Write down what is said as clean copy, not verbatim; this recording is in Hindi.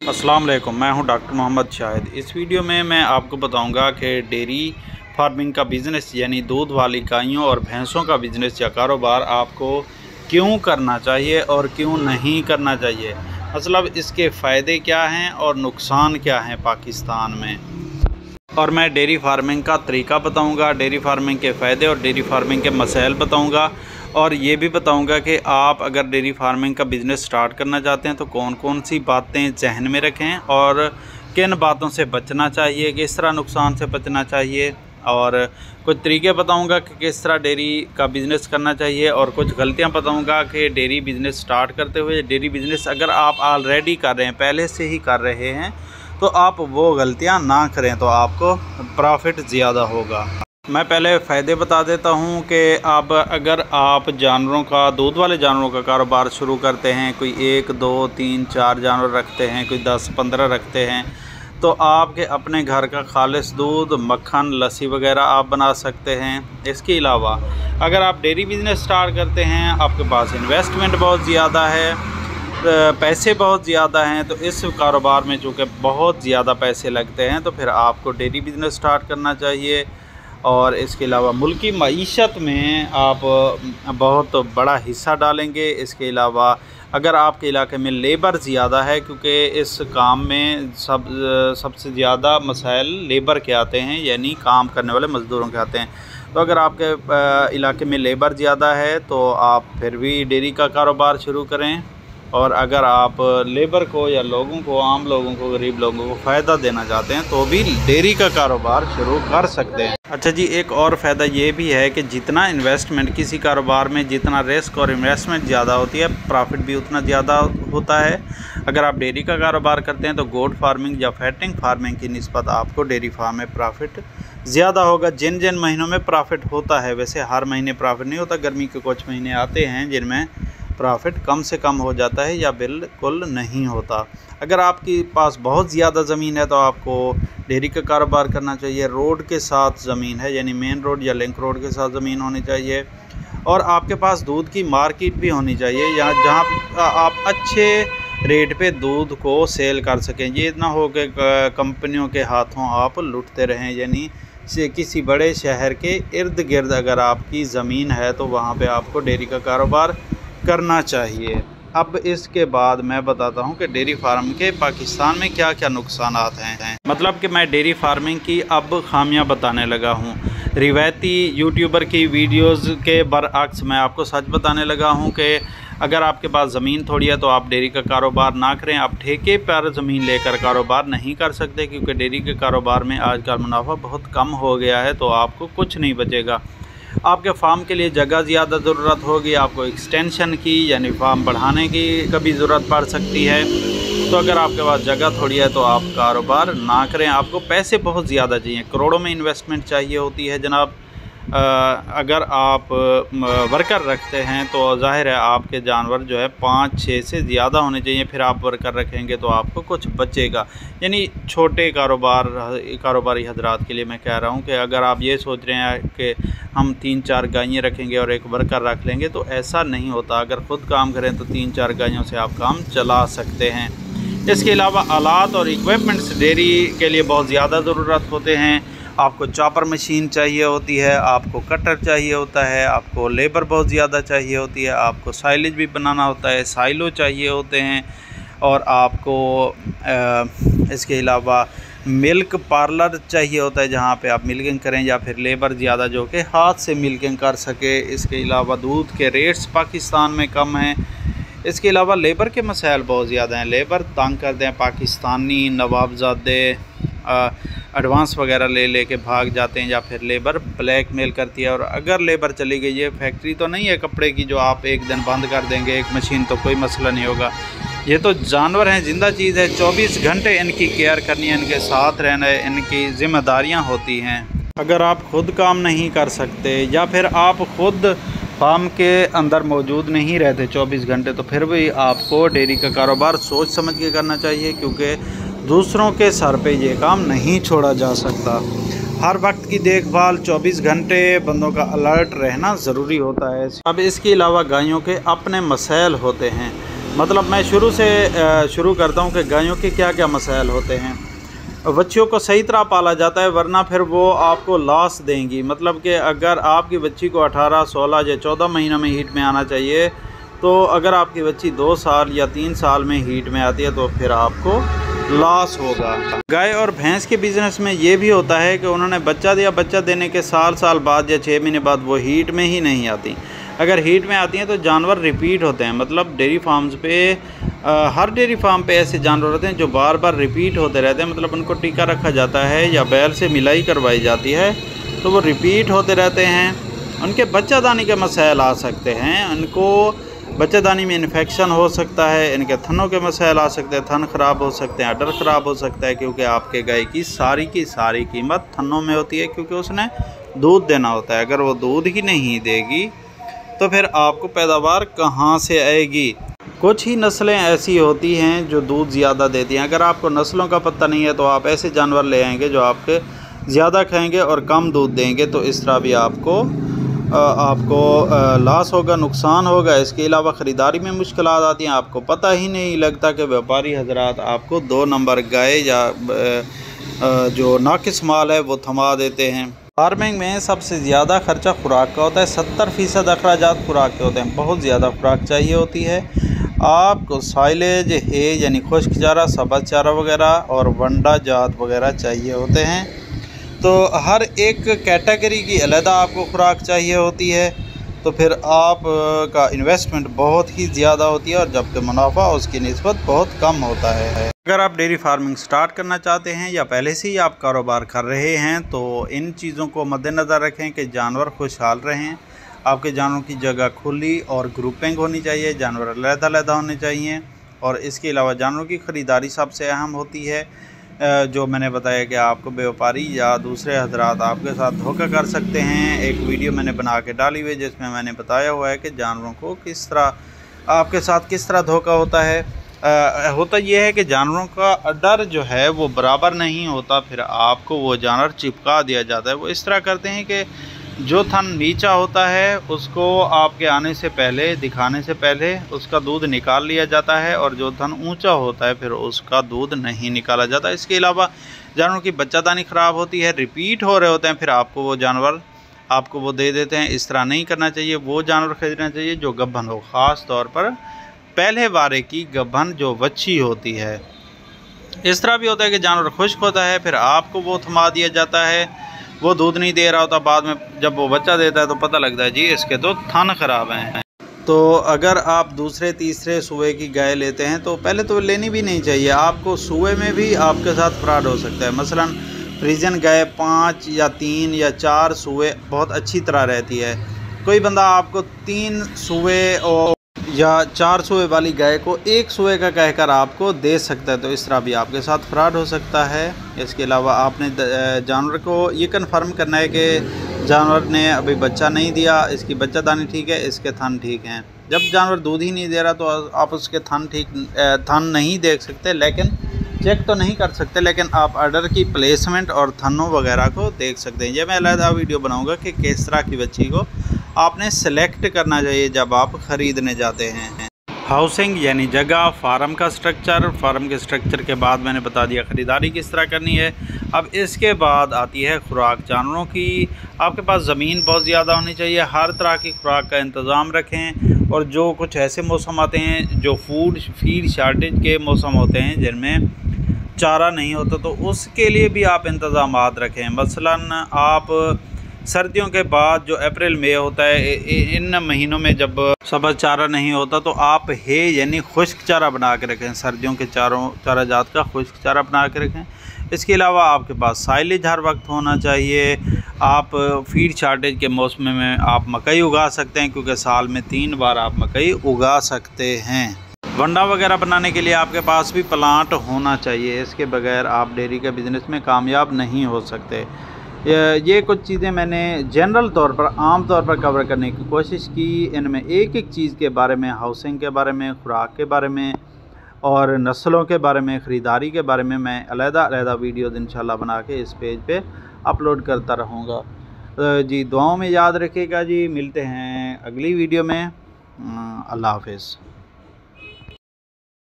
अस्सलाम वालेकुम, मैं हूं डॉक्टर मोहम्मद शाहिद। इस वीडियो में मैं आपको बताऊंगा कि डेयरी फार्मिंग का बिज़नेस यानी दूध वाली गायों और भैंसों का बिज़नेस या कारोबार आपको क्यों करना चाहिए और क्यों नहीं करना चाहिए। मतलब इसके फ़ायदे क्या हैं और नुकसान क्या हैं पाकिस्तान में। और मैं डेयरी फार्मिंग का तरीका बताऊंगा, डेयरी फार्मिंग के फ़ायदे और डेयरी फार्मिंग के मसाइल बताऊंगा। और ये भी बताऊंगा कि आप अगर डेयरी फार्मिंग का बिज़नेस स्टार्ट करना चाहते हैं तो कौन कौन सी बातें जहन में रखें और किन बातों से बचना चाहिए, किस तरह नुकसान से बचना चाहिए। और कुछ तरीके बताऊंगा कि किस तरह डेयरी का बिज़नेस करना चाहिए और कुछ गलतियां बताऊंगा कि डेयरी बिज़नेस स्टार्ट करते हुए, डेयरी बिज़नेस अगर आप ऑलरेडी कर रहे हैं, पहले से ही कर रहे हैं, तो आप वो गलतियां ना करें तो आपको प्रॉफिट ज़्यादा होगा। मैं पहले फ़ायदे बता देता हूं कि अब अगर आप जानवरों का, दूध वाले जानवरों का कारोबार शुरू करते हैं, कोई 1, 2, 3, 4 जानवर रखते हैं, कोई 10, 15 रखते हैं, तो आपके अपने घर का खालिश दूध, मक्खन, लस्सी वगैरह आप बना सकते हैं। इसके अलावा अगर आप डेयरी बिज़नेस स्टार्ट करते हैं, आपके पास इन्वेस्टमेंट बहुत ज़्यादा है, पैसे बहुत ज़्यादा हैं, तो इस कारोबार में चूँकि बहुत ज़्यादा पैसे लगते हैं तो फिर आपको डेयरी बिज़नेस स्टार्ट करना चाहिए। और इसके अलावा मुल्की मईशत में आप बहुत बड़ा हिस्सा डालेंगे। इसके अलावा अगर आपके इलाके में लेबर ज़्यादा है, क्योंकि इस काम में सबसे ज़्यादा मसाइल लेबर के आते हैं, यानी काम करने वाले मज़दूरों के आते हैं। तो अगर आपके इलाके में लेबर ज़्यादा है तो आप फिर भी डेयरी का कारोबार शुरू करें। और अगर आप लेबर को या लोगों को, आम लोगों को, गरीब लोगों को फ़ायदा देना चाहते हैं तो भी डेयरी का कारोबार शुरू कर सकते हैं। अच्छा जी, एक और फ़ायदा ये भी है कि जितना इन्वेस्टमेंट किसी कारोबार में, जितना रिस्क और इन्वेस्टमेंट ज़्यादा होती है, प्रॉफिट भी उतना ज़्यादा होता है। अगर आप डेयरी का कारोबार करते हैं तो गोट फार्मिंग या फैटिंग फार्मिंग की निस्बत आपको डेयरी फार्म में प्रॉफिट ज़्यादा होगा। जिन जिन महीनों में प्रॉफिट होता है, वैसे हर महीने प्रॉफिट नहीं होता, गर्मी के कुछ महीने आते हैं जिनमें प्रॉफिट कम से कम हो जाता है या बिल्कुल नहीं होता। अगर आपके पास बहुत ज़्यादा ज़मीन है तो आपको डेयरी का कारोबार करना चाहिए। रोड के साथ ज़मीन है, यानी मेन रोड या लिंक रोड के साथ ज़मीन होनी चाहिए। और आपके पास दूध की मार्केट भी होनी चाहिए, जहाँ आप अच्छे रेट पे दूध को सेल कर सकें। ये ना हो कि कंपनियों के हाथों आप लुटते रहें। यानी से किसी बड़े शहर के इर्द गिर्द अगर आपकी ज़मीन है तो वहाँ पे आपको डेयरी का कारोबार करना चाहिए। अब इसके बाद मैं बताता हूं कि डेयरी फार्म के पाकिस्तान में क्या क्या नुकसान हैं। मतलब कि मैं डेयरी फार्मिंग की अब खामियां बताने लगा हूं। रिवायती यूट्यूबर की वीडियोस के बरअक्स मैं आपको सच बताने लगा हूं कि अगर आपके पास ज़मीन थोड़ी है तो आप डेयरी का कारोबार ना करें। आप ठेके पर ज़मीन लेकर कारोबार नहीं कर सकते, क्योंकि डेयरी के कारोबार में आजकल मुनाफा बहुत कम हो गया है, तो आपको कुछ नहीं बचेगा। आपके फार्म के लिए जगह ज़्यादा ज़रूरत होगी, आपको एक्सटेंशन की यानी फार्म बढ़ाने की कभी ज़रूरत पड़ सकती है। तो अगर आपके पास जगह थोड़ी है तो आप कारोबार ना करें। आपको पैसे बहुत ज़्यादा चाहिए, करोड़ों में इन्वेस्टमेंट चाहिए होती है जनाब। अगर आप वर्कर रखते हैं तो ज़ाहिर है आपके जानवर जो है 5-6 से ज़्यादा होने चाहिए, फिर आप वर्कर रखेंगे तो आपको कुछ बचेगा। यानी छोटे कारोबारी हजरात के लिए मैं कह रहा हूँ कि अगर आप ये सोच रहे हैं कि हम 3-4 गायें रखेंगे और एक वर्कर रख लेंगे, तो ऐसा नहीं होता। अगर ख़ुद काम करें तो 3-4 गायों से आप काम चला सकते हैं। इसके अलावा आलात और इक्विपमेंट्स डेयरी के लिए बहुत ज़्यादा ज़रूरत होते हैं। आपको चॉपर मशीन चाहिए होती है, आपको कटर चाहिए होता है, आपको लेबर बहुत ज़्यादा चाहिए होती है, आपको साइलेज भी बनाना होता है, साइलो चाहिए होते हैं। और आपको इसके अलावा मिल्क पार्लर चाहिए होता है, जहाँ पे आप मिल्किंग करें, या फिर लेबर ज़्यादा जो कि हाथ से मिल्किंग कर सके। इसके अलावा दूध के रेट्स पाकिस्तान में कम हैं। इसके अलावा लेबर के मसाइल बहुत ज़्यादा हैं। लेबर तंग करते हैं, पाकिस्तानी नवाबजादे एडवांस वगैरह ले के भाग जाते हैं, या फिर लेबर ब्लैकमेल करती है। और अगर लेबर चली गई, ये फैक्ट्री तो नहीं है कपड़े की जो आप एक दिन बंद कर देंगे, एक मशीन, तो कोई मसला नहीं होगा। ये तो जानवर हैं, ज़िंदा चीज़ है, 24 घंटे इनकी केयर करनी है, इनके साथ रहना है, इनकी ज़िम्मेदारियाँ होती हैं। अगर आप ख़ुद काम नहीं कर सकते या फिर आप ख़ुद फार्म के अंदर मौजूद नहीं रहते 24 घंटे, तो फिर भी आपको डेयरी का कारोबार सोच समझ के करना चाहिए, क्योंकि दूसरों के सर पे ये काम नहीं छोड़ा जा सकता। हर वक्त की देखभाल, 24 घंटे बंदों का अलर्ट रहना ज़रूरी होता है। अब इसके अलावा गायों के अपने मसाइल होते हैं। मतलब मैं शुरू करता हूँ कि गायों के क्या क्या मसाइल होते हैं। बच्चियों को सही तरह पाला जाता है, वरना फिर वो आपको लॉस देंगी। मतलब कि अगर आपकी बच्ची को 18, 16 या 14 महीनों में हीट में आना चाहिए, तो अगर आपकी बच्ची 2 साल या 3 साल में हीट में आती है तो फिर आपको लॉस होगा। गाय और भैंस के बिज़नेस में ये भी होता है कि उन्होंने बच्चा दिया, बच्चा देने के साल बाद या 6 महीने बाद वो हीट में ही नहीं आती। अगर हीट में आती हैं तो जानवर रिपीट होते हैं। मतलब डेयरी फार्म्स पे हर डेयरी फार्म पे ऐसे जानवर होते हैं जो बार बार रिपीट होते रहते हैं। मतलब उनको टीका रखा जाता है या बैल से मिलाई करवाई जाती है, तो वो रिपीट होते रहते हैं। उनके बच्चादानी के मसाइल आ सकते हैं, उनको बच्चादानी में इन्फेक्शन हो सकता है, इनके थनों के मसाइल आ सकते हैं, थन ख़राब हो सकते हैं, अडर ख़राब हो सकता है, क्योंकि आपके गाय की सारी कीमत थनों में होती है, क्योंकि उसने दूध देना होता है। अगर वो दूध ही नहीं देगी तो फिर आपको पैदावार कहाँ से आएगी। कुछ ही नस्लें ऐसी होती हैं जो दूध ज़्यादा देती हैं। अगर आपको नस्लों का पता नहीं है तो आप ऐसे जानवर ले आएंगे जो आपके ज़्यादा खाएंगे और कम दूध देंगे, तो इस तरह भी आपको लॉस होगा, नुकसान होगा। इसके अलावा ख़रीदारी में मुश्किलात आती हैं। आपको पता ही नहीं लगता कि व्यापारी हजरात आपको 2 नंबर गाय या जो नाकिस माल है वो थमा देते हैं। फार्मिंग में सबसे ज़्यादा खर्चा खुराक का होता है। 70% अखराजात खुराक के होते हैं। बहुत ज़्यादा खुराक चाहिए होती है आपको। साइलेज है यानी खुश्क चारा, सब्ज़ चारा वगैरह और वंडा जात वगैरह चाहिए होते हैं। तो हर एक कैटेगरी की अलग आपको खुराक चाहिए होती है, तो फिर आप का इन्वेस्टमेंट बहुत ही ज़्यादा होती है और जबकि मुनाफा उसकी निस्बत बहुत कम होता है। अगर आप डेयरी फार्मिंग स्टार्ट करना चाहते हैं या पहले से ही आप कारोबार कर रहे हैं तो इन चीज़ों को मद्देनज़र रखें कि जानवर खुशहाल रहें। आपके जानवरों की जगह खुली और ग्रुपिंग होनी चाहिए, जानवर अलग-अलग होने चाहिए। और इसके अलावा जानवरों की ख़रीदारी सबसे अहम होती है। जो मैंने बताया कि आपको व्यापारी या दूसरे हजरात आपके साथ धोखा कर सकते हैं। एक वीडियो मैंने बना के डाली हुई जिसमें मैंने बताया हुआ है कि जानवरों को किस तरह आपके साथ किस तरह धोखा होता है। होता यह है कि जानवरों का अडर जो है वो बराबर नहीं होता, फिर आपको वो जानवर चिपका दिया जाता है। वो इस तरह करते हैं कि जो थन नीचा होता है उसको आपके आने से पहले, दिखाने से पहले उसका दूध निकाल लिया जाता है, और जो थन ऊंचा होता है फिर उसका दूध नहीं निकाला जाता। इसके अलावा जानवरों की बच्चादानी ख़राब होती है, रिपीट हो रहे होते हैं, फिर आपको वो जानवर आपको वो दे देते हैं। इस तरह नहीं करना चाहिए। वो जानवर खरीदना चाहिए जो गब्बन हो, ख़ास तौर पर पहले बारे की गब्बन जो बच्ची होती है। इस तरह भी होता है कि जानवर खुश्क होता है, फिर आपको वो थमा दिया जाता है, वो दूध नहीं दे रहा होता। बाद में जब वो बच्चा देता है तो पता लगता है जी इसके तो थन ख़राब हैं। तो अगर आप दूसरे तीसरे सूए की गाय लेते हैं तो पहले तो लेनी भी नहीं चाहिए। आपको सूए में भी आपके साथ फ्रॉड हो सकता है। मसलन फ्रीजन गाय 5 या 3 या 4 सूए बहुत अच्छी तरह रहती है। कोई बंदा आपको 3 सूए और या 4 सूए वाली गाय को 1 सूए का कहकर आपको दे सकता है, तो इस तरह भी आपके साथ फ्रॉड हो सकता है। इसके अलावा आपने जानवर को ये कन्फर्म करना है कि जानवर ने अभी बच्चा नहीं दिया, इसकी बच्चादानी ठीक है, इसके थन ठीक हैं। जब जानवर दूध ही नहीं दे रहा तो आप उसके थन नहीं देख सकते, लेकिन चेक तो नहीं कर सकते, लेकिन आप अडर की प्लेसमेंट और थनों वगैरह को देख सकते हैं। ये मैं अलग वीडियो बनाऊंगा कि किस तरह की बच्ची को आपने सेलेक्ट करना चाहिए जब आप ख़रीदने जाते हैं। हाउसिंग यानी जगह, फार्म का स्ट्रक्चर, फार्म के स्ट्रक्चर के बाद मैंने बता दिया ख़रीदारी किस तरह करनी है। अब इसके बाद आती है खुराक जानवरों की। आपके पास ज़मीन बहुत ज़्यादा होनी चाहिए, हर तरह की खुराक का इंतज़ाम रखें। और जो कुछ ऐसे मौसम आते हैं जो फीड शार्टेज के मौसम होते हैं जिनमें चारा नहीं होता, तो उसके लिए भी आप इंतज़ामात रखें। मसलन आप सर्दियों के बाद जो अप्रैल मई होता है, इन महीनों में जब सब्ज़ चारा नहीं होता तो आप है यानी खुश्क चारा बना के रखें। सर्दियों के चारा जात का खुश्क चारा बना के रखें। इसके अलावा आपके पास साइलेज हर वक्त होना चाहिए। आप फीड शार्टेज के मौसम में आप मकई उगा सकते हैं, क्योंकि साल में 3 बार आप मकई उगा सकते हैं। वंडा वगैरह बनाने के लिए आपके पास भी प्लांट होना चाहिए। इसके बगैर आप डेयरी के बिज़नेस में कामयाब नहीं हो सकते। ये कुछ चीज़ें मैंने जनरल तौर पर, आम तौर पर कवर करने की कोशिश की। इनमें एक एक चीज़ के बारे में, हाउसिंग के बारे में, खुराक के बारे में और नस्लों के बारे में, ख़रीदारी के बारे में मैं अलग-अलग वीडियो इंशाल्लाह बना के इस पेज पे अपलोड करता रहूँगा। जी दुआओं में याद रखिएगा जी। मिलते हैं अगली वीडियो में। अल्लाह हाफ़िज़।